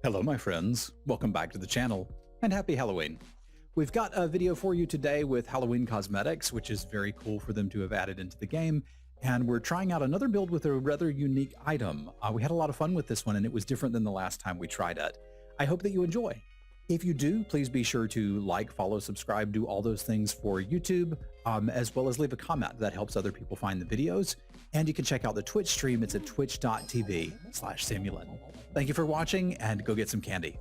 Hello my friends, welcome back to the channel, and happy Halloween. We've got a video for you today with Halloween cosmetics, which is very cool for them to have added into the game, and we're trying out another build with a rather unique item. We had a lot of fun with this one and it was different than the last time we tried it. I hope that you enjoy. If you do, please be sure to like, follow, subscribe, do all those things for YouTube, as well as leave a comment. That helps other people find the videos. And you can check out the Twitch stream. It's at twitch.tv/Semulin. Thank you for watching, and go get some candy.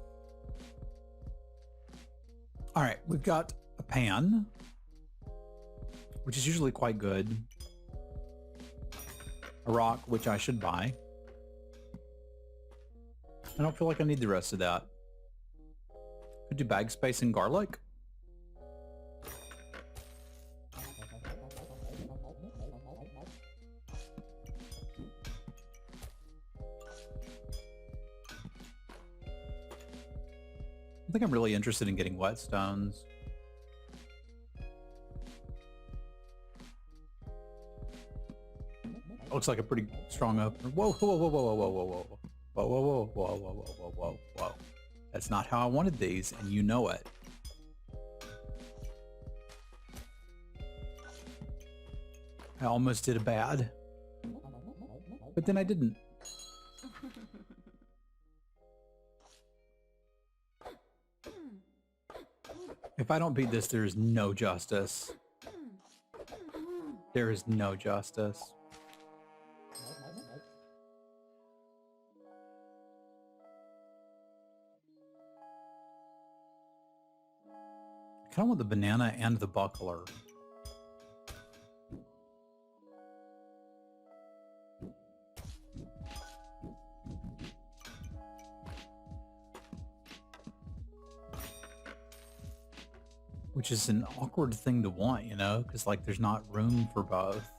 All right, we've got a pan, which is usually quite good. A rock, which I should buy. I don't feel like I need the rest of that. Could do bag space and garlic. I think I'm really interested in getting whetstones. Looks like a pretty strong opener. Whoa, whoa, whoa, whoa, whoa, whoa, whoa, whoa, whoa, whoa, whoa, whoa, whoa, whoa, whoa, whoa, whoa. That's not how I wanted these, and you know it. I almost did a bad, but then I didn't. If I don't beat this, there is no justice. There is no justice. I kind of want the banana and the buckler. Which is an awkward thing to want, you know, because like there's not room for both.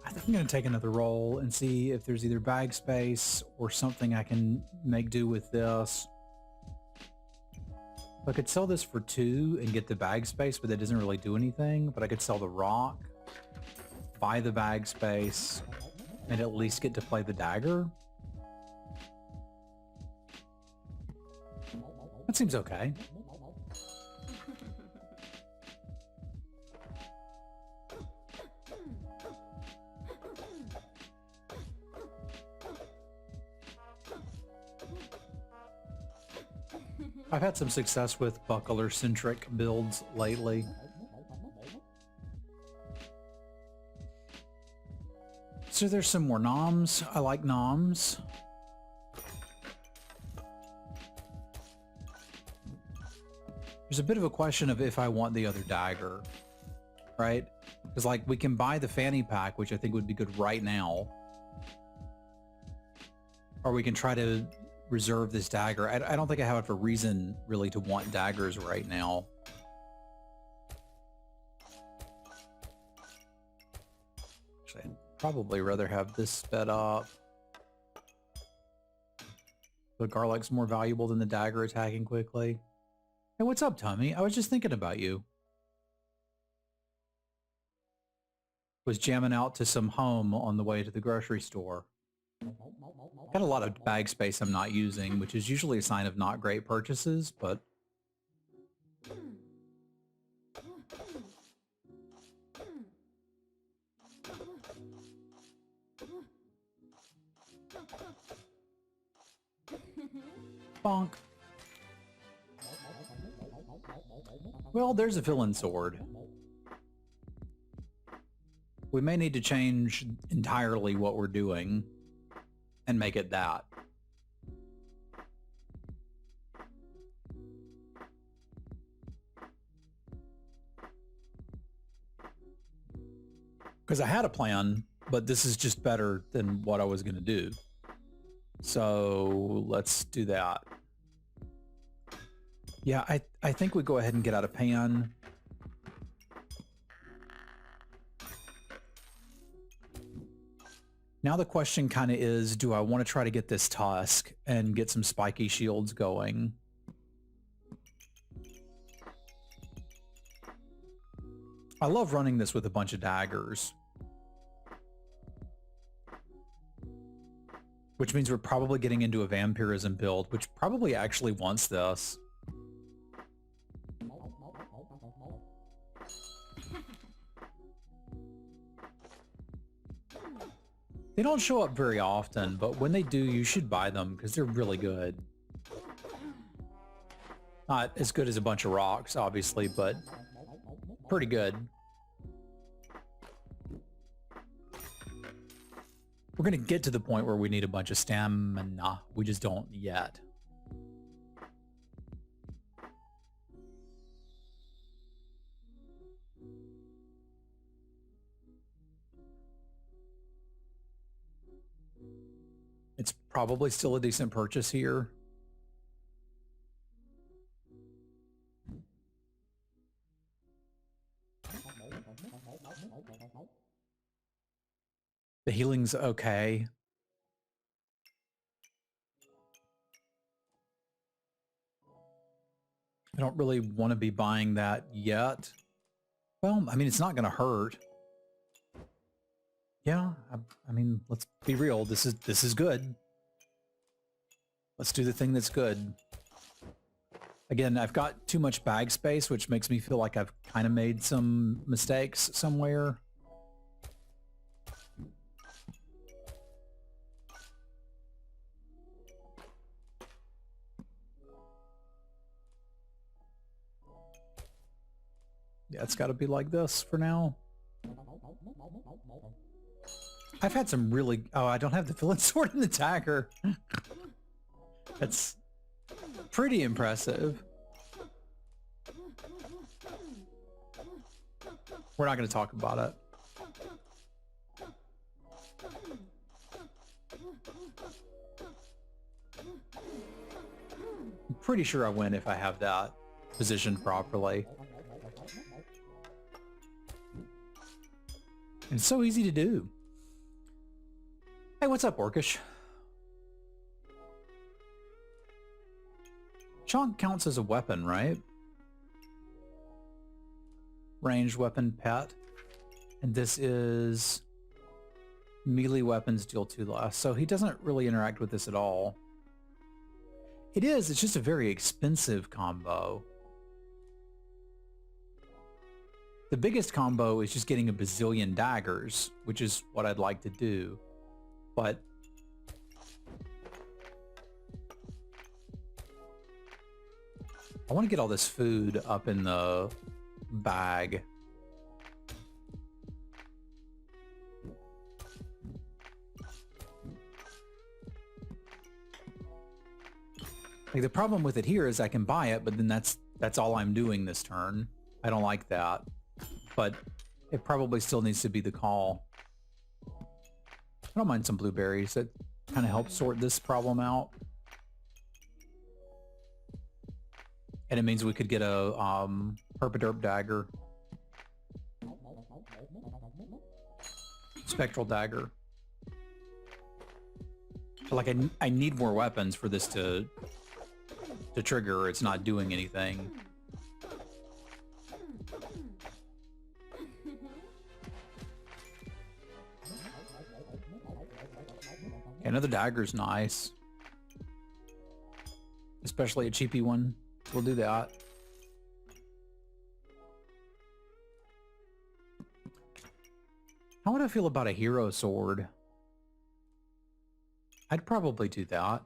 I think I'm going to take another roll and see if there's either bag space or something I can make do with this. I could sell this for 2 and get the bag space, but that doesn't really do anything. But I could sell the rock, buy the bag space, and at least get to play the dagger. That seems okay. I've had some success with buckler-centric builds lately. So there's some more noms. I like noms. There's a bit of a question of if I want the other dagger, right? Because like we can buy the fanny pack, which I think would be good right now. Or we can try to reserve this dagger. I don't think I have a reason really to want daggers right now. Actually, I'd probably rather have this sped up. The garlic's more valuable than the dagger attacking quickly. Hey, what's up, Tommy? I was just thinking about you. Was jamming out to some home on the way to the grocery store. Got a lot of bag space I'm not using, which is usually a sign of not great purchases, but... Bonk. Well, there's a villain sword. We may need to change entirely what we're doing and make it that. Because I had a plan, but this is just better than what I was going to do. So let's do that. Yeah, I think we go ahead and get out a pan. Now the question kind of is, do I want to try to get this tusk and get some spiky shields going? I love running this with a bunch of daggers. which means we're probably getting into a vampirism build, which probably actually wants this. They don't show up very often, but when they do, you should buy them because they're really good. Not as good as a bunch of rocks, obviously, but pretty good. We're going to get to the point where we need a bunch of stamina. We just don't yet. It's probably still a decent purchase here. The healing's okay. I don't really want to be buying that yet. Well, I mean, it's not going to hurt. Yeah, I mean, let's be real. This is good. Let's do the thing that's good. Again, I've got too much bag space, which makes me feel like I've kind of made some mistakes somewhere. Yeah, it's got to be like this for now. I've had some really... Oh, I don't have the fillet sword and the dagger. That's pretty impressive. We're not going to talk about it. I'm pretty sure I win if I have that positioned properly. And it's so easy to do. Hey, what's up, Orcish? Chonk counts as a weapon, right? Ranged weapon pet. And this is melee weapons deal 2 less. So he doesn't really interact with this at all. It is, it's just a very expensive combo. The biggest combo is just getting a bazillion daggers, which is what I'd like to do. But I want to get all this food up in the bag. Like, the problem with it here is I can buy it, but then that's all I'm doing this turn. I don't like that. But it probably still needs to be the call. I don't mind some blueberries. That kind of helps sort this problem out. And it means we could get a herpaderp dagger. Spectral dagger. But like I need more weapons for this to trigger. It's not doing anything. Another dagger's nice. Especially a cheapy one. We'll do that. How would I feel about a hero sword? I'd probably do that.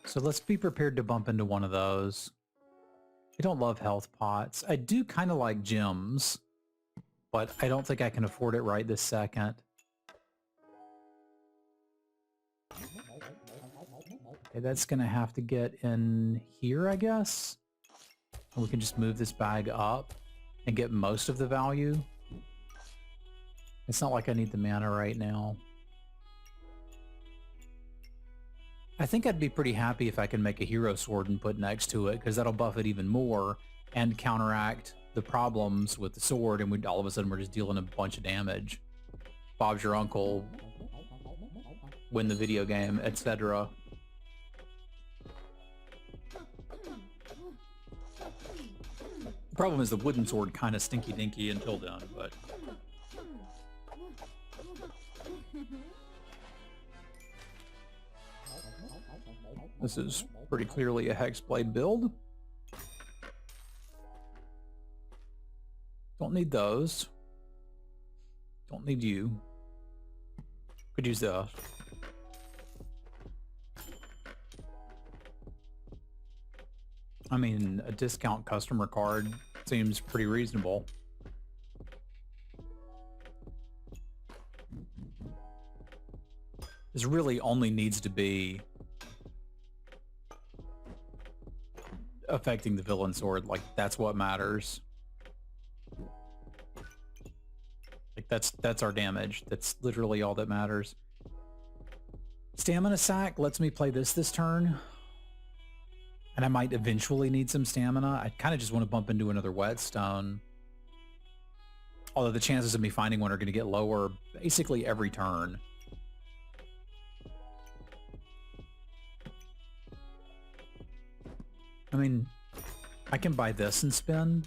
So let's be prepared to bump into one of those. I don't love health pots. I do kind of like gems, but I don't think I can afford it right this second. Okay, that's going to have to get in here, I guess. And we can just move this bag up and get most of the value. It's not like I need the mana right now. I think I'd be pretty happy if I can make a hero sword and put next to it, because that'll buff it even more and counteract the problems with the sword, and all of a sudden we're just dealing a bunch of damage. Bob's your uncle, win the video game, etc. problem is the wooden sword kind of stinky dinky until then, but... This is pretty clearly a Hexblade build. Don't need those. Don't need you. Could use the... I mean, a discount customer card seems pretty reasonable. This really only needs to be affecting the villain sword. Like, that's what matters. Like, that's our damage. That's literally all that matters. Stamina sack lets me play this turn. And I might eventually need some stamina. I kind of just want to bump into another whetstone. Although the chances of me finding one are going to get lower basically every turn. I mean, I can buy this and spin.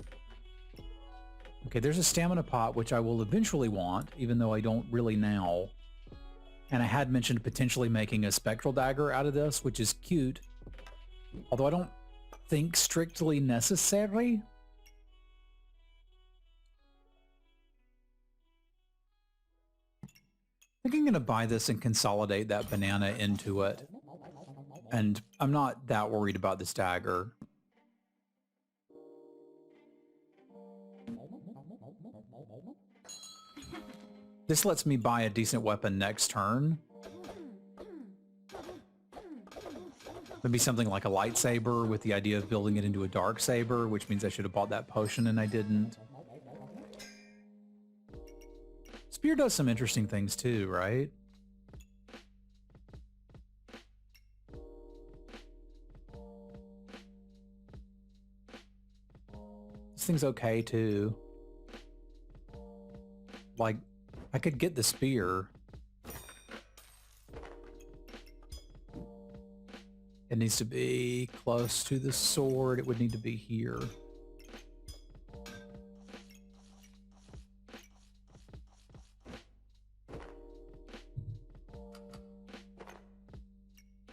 Okay, there's a stamina pot, which I will eventually want, even though I don't really now. And I had mentioned potentially making a spectral dagger out of this, which is cute. Although I don't think strictly necessary. I think I'm going to buy this and consolidate that banana into it. And I'm not that worried about this dagger. This lets me buy a decent weapon next turn. Maybe something like a lightsaber with the idea of building it into a dark saber, which means I should have bought that potion and I didn't. Spear does some interesting things too, right? This thing's okay too. Like, I could get the spear. It needs to be close to the sword. It would need to be here.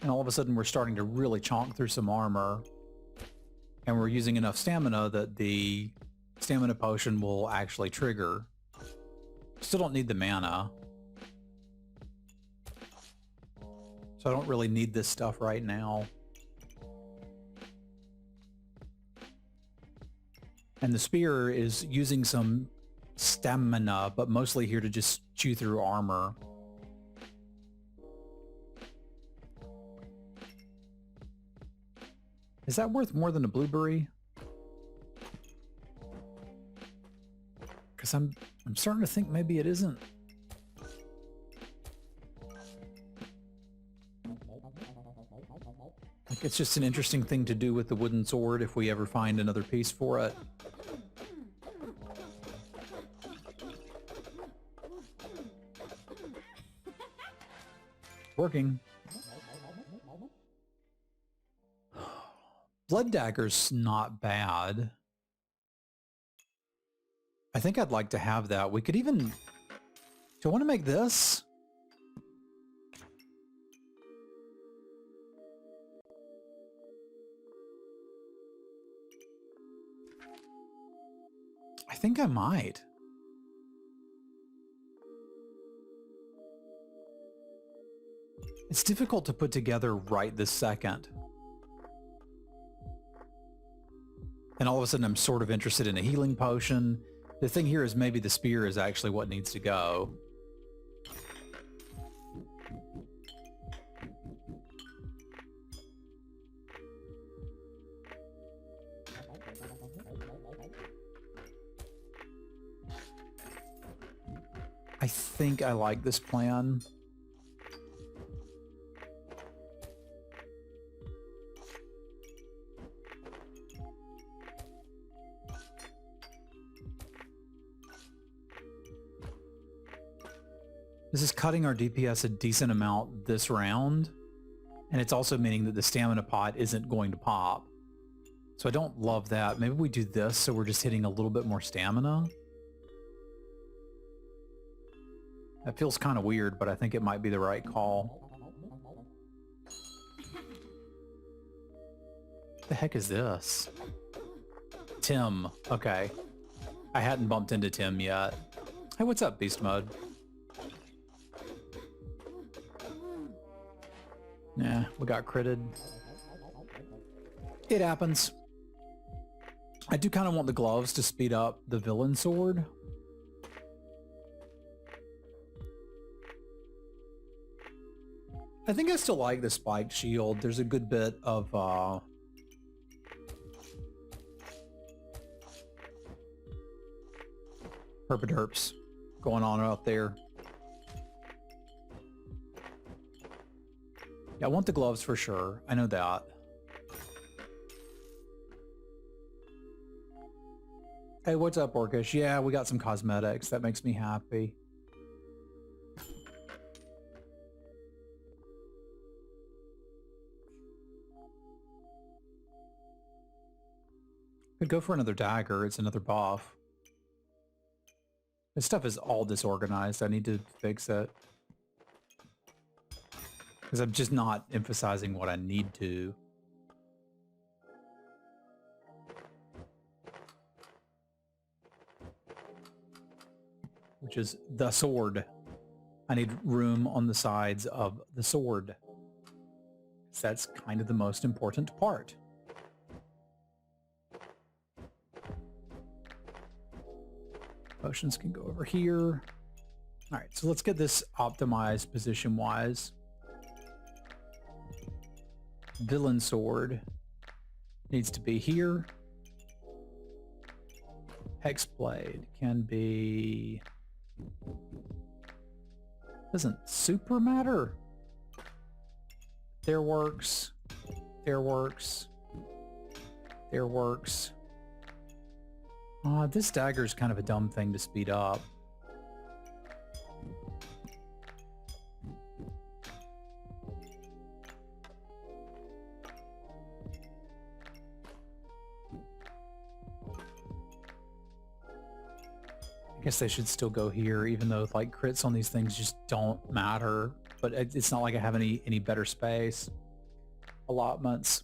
And all of a sudden we're starting to really chonk through some armor. And we're using enough stamina that the stamina potion will actually trigger. Still don't need the mana. So I don't really need this stuff right now. And the spear is using some stamina, but mostly here to just chew through armor. Is that worth more than a blueberry? Because I'm starting to think maybe it isn't. Like, it's just an interesting thing to do with the wooden sword if we ever find another piece for it. Working. Blood dagger's not bad. I think I'd like to have that. We could even... Do I want to make this? I think I might. It's difficult to put together right this second. And all of a sudden I'm sort of interested in a healing potion. The thing here is maybe the spear is actually what needs to go. I think I like this plan. This is cutting our DPS a decent amount this round, and it's also meaning that the stamina pot isn't going to pop. So I don't love that. Maybe we do this so we're just hitting a little bit more stamina. That feels kind of weird, but I think it might be the right call. What the heck is this? Tim. Okay. I hadn't bumped into Tim yet. Hey, what's up, Beast Mode? Yeah, we got critted. It happens. I do kind of want the gloves to speed up the villain sword. I think I still like the spiked shield. There's a good bit of herpaderps going on out there. Yeah, I want the gloves for sure. I know that. Hey, what's up, Orcish? Yeah, we got some cosmetics. That makes me happy. Could go for another dagger. It's another buff. This stuff is all disorganized. I need to fix it. Because I'm just not emphasizing what I need to. Which is the sword. I need room on the sides of the sword. So that's kind of the most important part. Potions can go over here. All right, so let's get this optimized position-wise. Villain sword needs to be here. Hexblade can be... Doesn't super matter. There works. There works. There works. This dagger is kind of a dumb thing to speed up. I guess they should still go here, even though like crits on these things just don't matter. But it's not like I have any better space allotments.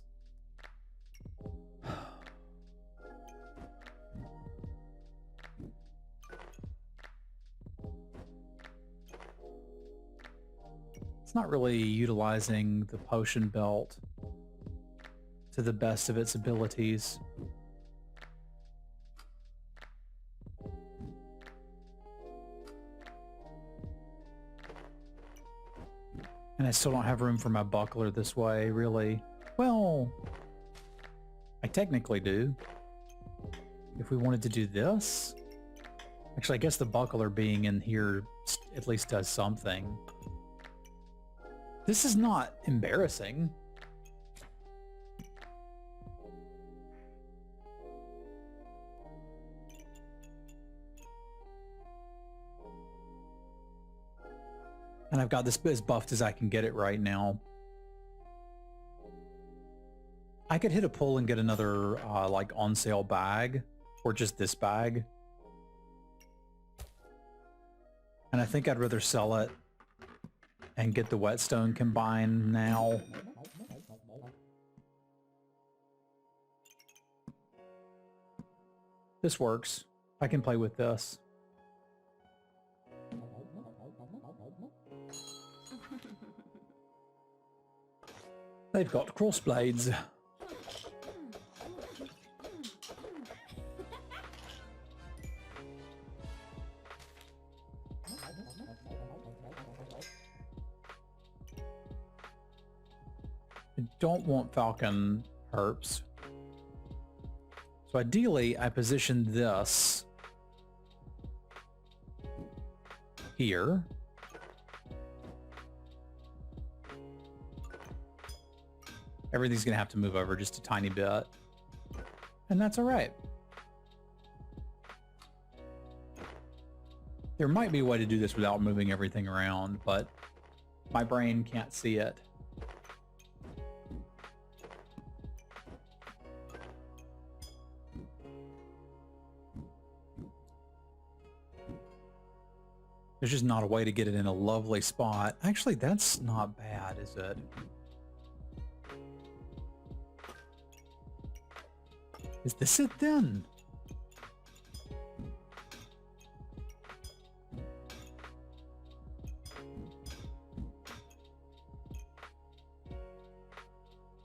It's not really utilizing the potion belt to the best of its abilities. And I still don't have room for my buckler this way, really. Well, I technically do. If we wanted to do this. Actually, I guess the buckler being in here at least does something. This is not embarrassing. And I've got this as buffed as I can get it right now. I could hit a pull and get another like on sale bag, or just this bag. And I think I'd rather sell it and get the whetstone combined now. This works. I can play with this. They've got crossblades. I don't want falcon herps. So ideally, I position this here. Everything's going to have to move over just a tiny bit. And that's all right. There might be a way to do this without moving everything around, but my brain can't see it. There's just not a way to get it in a lovely spot. Actually, that's not bad, is it? Is this it then?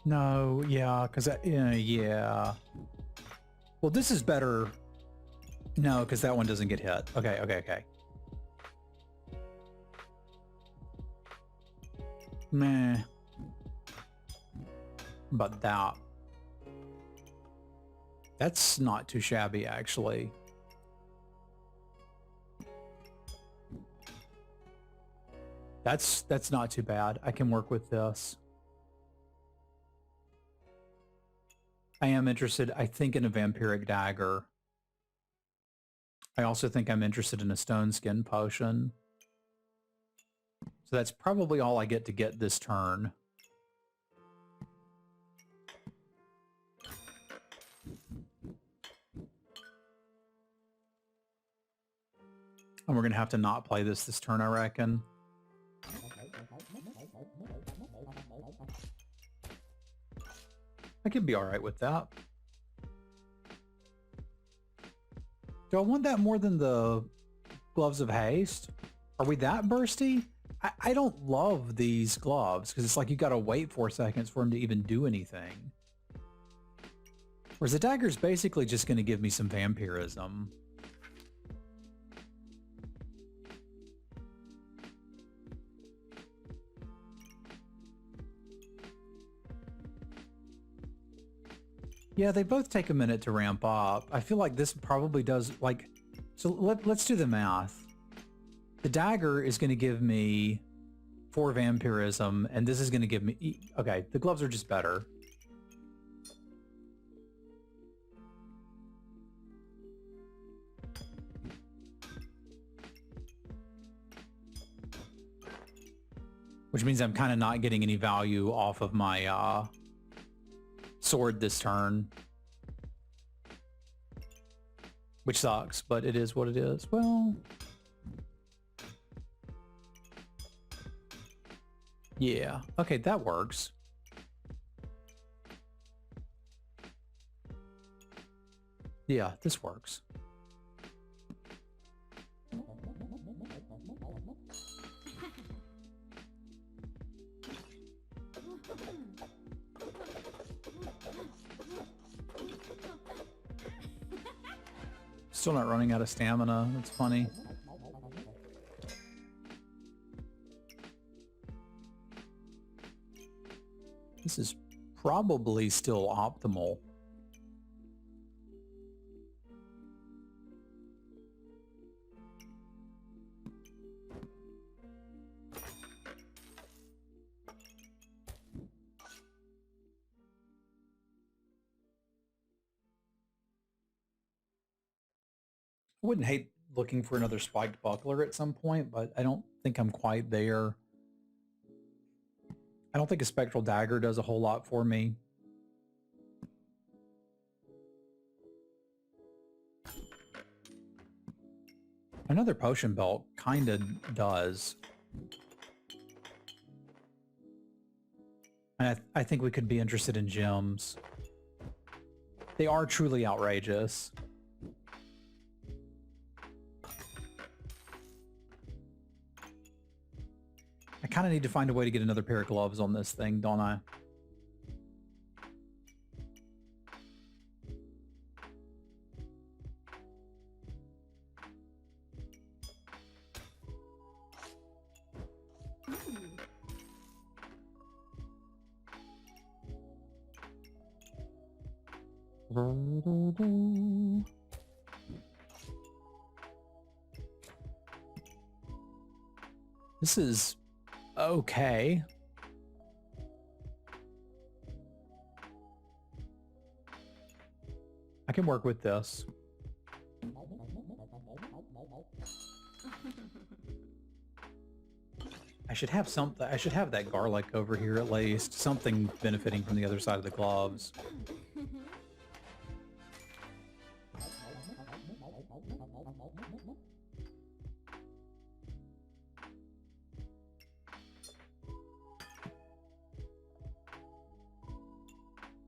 No, yeah, because yeah. Well, this is better. No, because that one doesn't get hit. Okay, okay, okay. Meh. But that's not too shabby, actually. That's not too bad. I can work with this. I am interested, I think, in a vampiric dagger. I also think I'm interested in a stone skin potion. So that's probably all I get to get this turn. And we're going to have to not play this turn, I reckon. I could be all right with that. Do I want that more than the Gloves of Haste? Are we that bursty? I don't love these gloves because it's like you got to wait 4 seconds for them to even do anything. Whereas the dagger's basically just going to give me some vampirism. Yeah, they both take a minute to ramp up. I feel like this probably does, like, so let's do the math. The dagger is going to give me 4 vampirism, and this is going to give me, okay, the gloves are just better. Which means I'm kind of not getting any value off of my sword this turn. Which sucks, but it is what it is. Well... yeah, okay, that works. Yeah, this works. Still not running out of stamina. That's funny. This is probably still optimal. I wouldn't hate looking for another spiked buckler at some point, but I don't think I'm quite there. I don't think a spectral dagger does a whole lot for me. Another potion belt kind of does. And I think we could be interested in gems. They are truly outrageous. I kind of need to find a way to get another pair of gloves on this thing, don't I? This is okay. I can work with this. I should have something. I should have that garlic over here at least. Something benefiting from the other side of the gloves.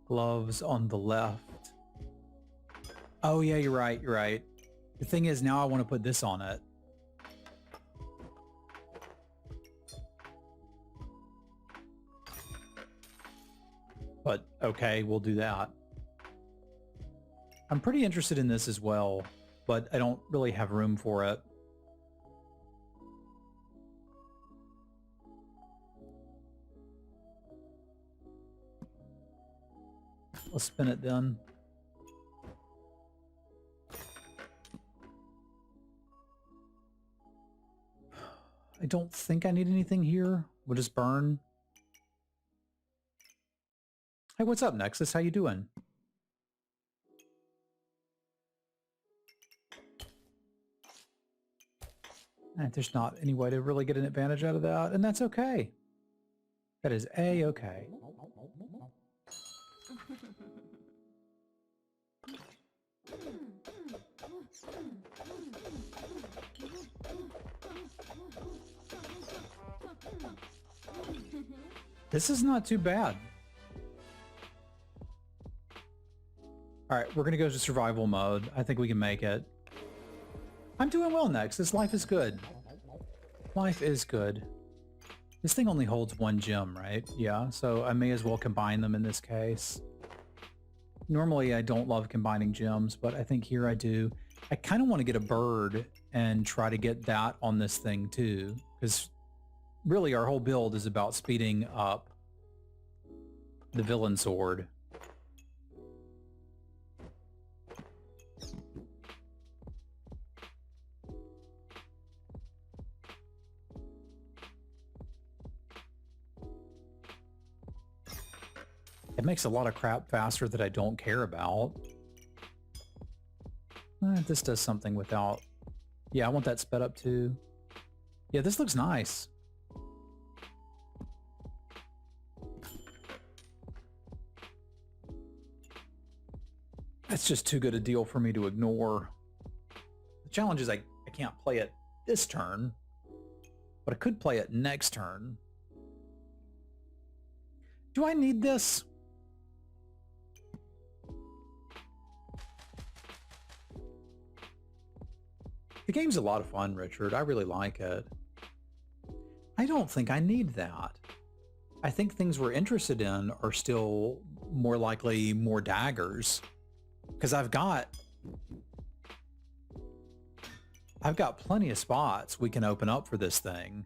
Gloves on the left. Oh yeah, you're right, you're right. The thing is, now I want to put this on it. But okay, we'll do that. I'm pretty interested in this as well, but I don't really have room for it. Let's spin it then. I don't think I need anything here. We'll just burn. Hey, what's up, Nexus? How you doing? There's not any way to really get an advantage out of that, and that's okay. That is A-okay. This is not too bad. All right, we're gonna go to survival mode. I think we can make it. I'm doing well, Nexus. Life is good. Life is good. This thing only holds one gem, right? Yeah, so I may as well combine them in this case. Normally, I don't love combining gems, but I think here I do. I kind of want to get a bird and try to get that on this thing too, because really our whole build is about speeding up the villain sword. It makes a lot of crap faster that I don't care about. This does something without... Yeah, I want that sped up too. Yeah, this looks nice. That's just too good a deal for me to ignore. The challenge is I can't play it this turn, but I could play it next turn. Do I need this? The game's a lot of fun, Richard. I really like it. I don't think I need that. I think things we're interested in are still more likely more daggers. Because I've got plenty of spots we can open up for this thing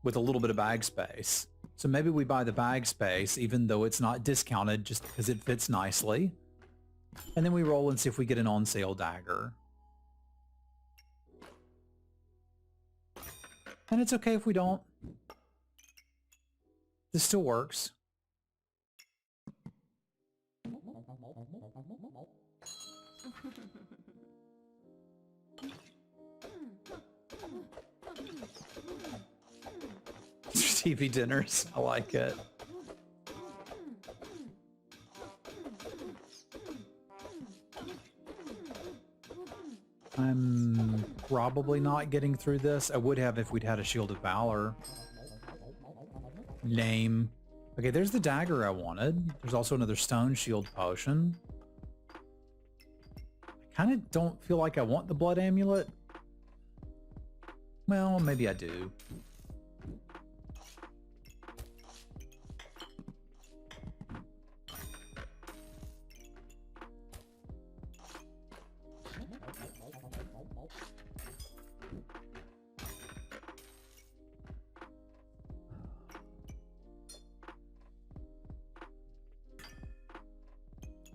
with a little bit of bag space. So maybe we buy the bag space even though it's not discounted just because it fits nicely. And then we roll and see if we get an on sale dagger. And it's okay if we don't. This still works. TV dinners. I like it. I'm probably not getting through this. I would have if we'd had a Shield of Valor. Lame. Okay, there's the dagger I wanted. There's also another stone shield potion. I kind of don't feel like I want the blood amulet. Well, maybe I do.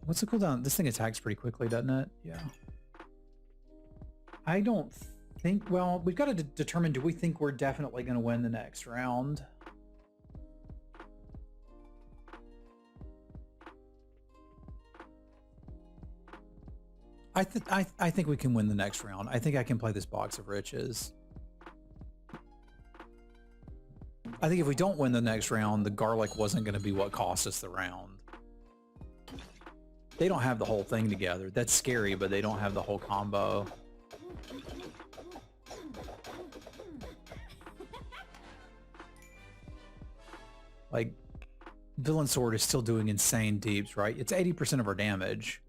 What's the cooldown? This thing attacks pretty quickly, doesn't it? Yeah. I don't think... Well, we've got to determine, do we think we're definitely going to win the next round? I think we can win the next round. I think I can play this Box of Riches. I think if we don't win the next round, the garlic wasn't going to be what cost us the round. They don't have the whole thing together. That's scary, but they don't have the whole combo. Like, Villain Sword is still doing insane deeps, right? It's 80% of our damage.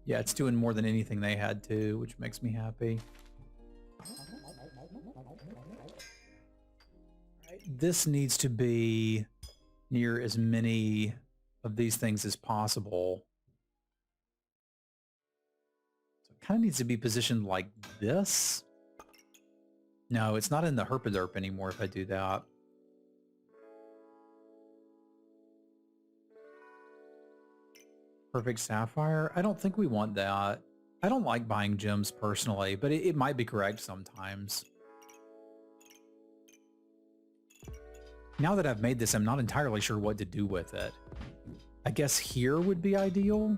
Yeah, it's doing more than anything they had to, which makes me happy. This needs to be near as many of these things as possible. So it kind of needs to be positioned like this. No, it's not in the herpaderp anymore if I do that. Perfect Sapphire? I don't think we want that. I don't like buying gems personally, but it might be correct sometimes. Now that I've made this, I'm not entirely sure what to do with it. I guess here would be ideal.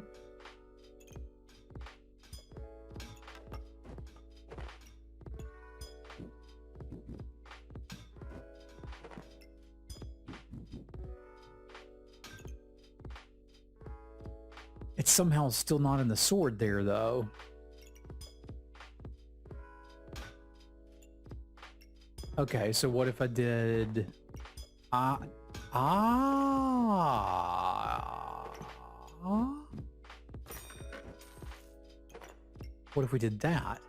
It's somehow still not in the sword there, though. Okay, so what if I did... What if we did that?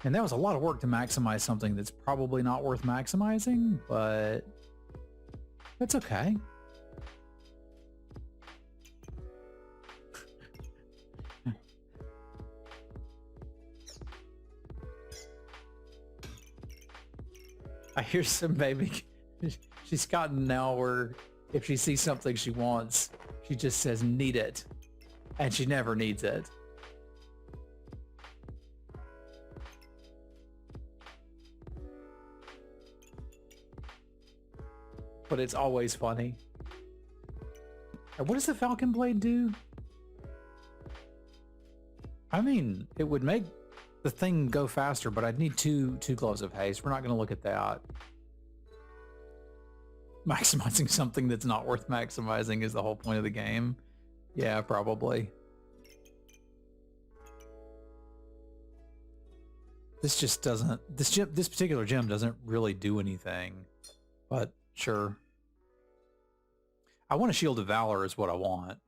And that was a lot of work to maximize something that's probably not worth maximizing, but that's okay. I hear some baby. She's gotten now where if she sees something she wants, she just says, need it. And she never needs it. But it's always funny. And what does the Falcon Blade do? I mean, it would make the thing go faster, but I'd need two gloves of haste. We're not going to look at that. Maximizing something that's not worth maximizing is the whole point of the game. Yeah, probably. This just doesn't... This particular gem doesn't really do anything. But sure. I want a Shield of Valor is what I want.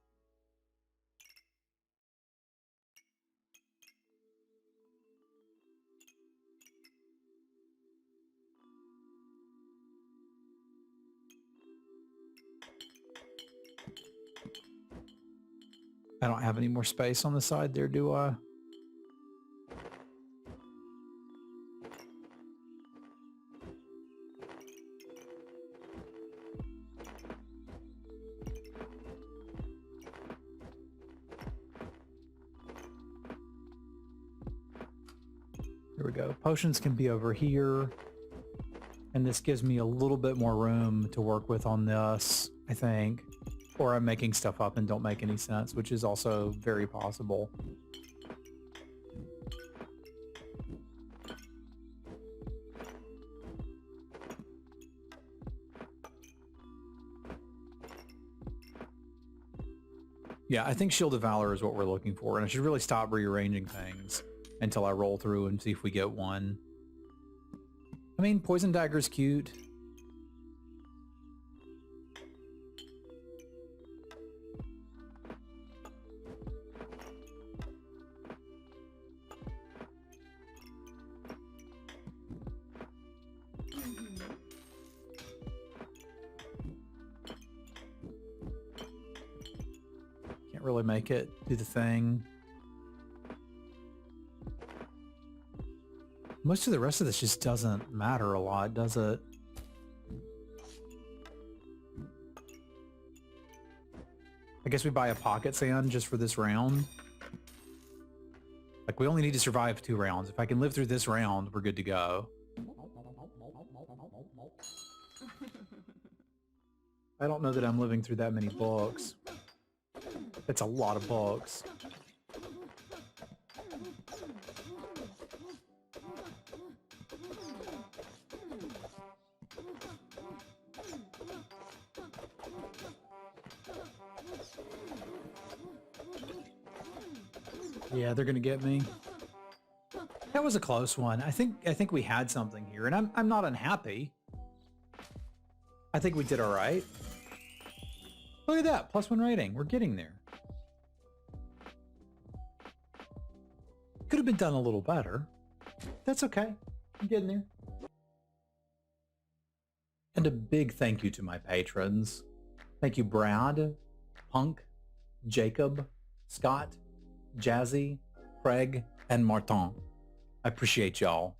I don't have any more space on the side there, do I? Here we go. Potions can be over here. And this gives me a little bit more room to work with on this, I think. Or I'm making stuff up and don't make any sense, which is also very possible. Yeah, I think Shield of Valor is what we're looking for, and I should really stop rearranging things until I roll through and see if we get one. I mean, Poison Dagger's cute. Can't really make it do the thing. Most of the rest of this just doesn't matter a lot, does it? I guess we buy a pocket sand just for this round. Like, we only need to survive 2 rounds. If I can live through this round, we're good to go. I don't know that I'm living through that many books. It's a lot of books. Yeah, they're gonna get me. that was a close one. I think we had something here, and I'm not unhappy. I think we did all right. Look at that, +1 rating. We're getting there. Could have been done a little better. That's okay. I'm getting there. And a big thank you to my patrons. Thank you, Brad, Punk, Jacob, Scott, Jazzy, Craig, and Martin. I appreciate y'all.